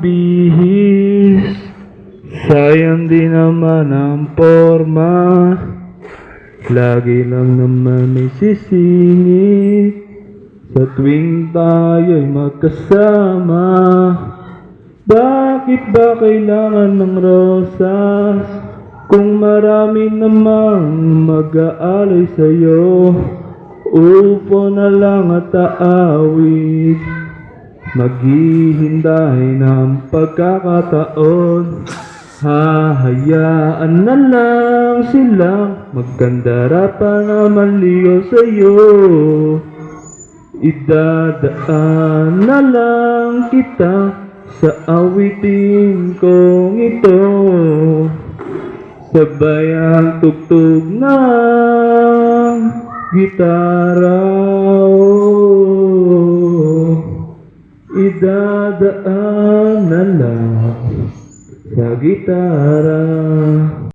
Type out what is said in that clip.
mabihis, sayang din naman ang forma. Lagi lang naman may sisingit sa tuwing tayo'y magkasama. Bakit ba kailangan ng rosas kung marami namang mag-aalay sa'yo? Upo na lang at aawit, maghihintay ng pagkakataon. Hahayaan na lang silang magkandara pa naman ligaw sa'yo. Idadaan na lang kita sa awitin kong ito, sabay ang tugtog ng gitara. Idadaan na lang sa gitara.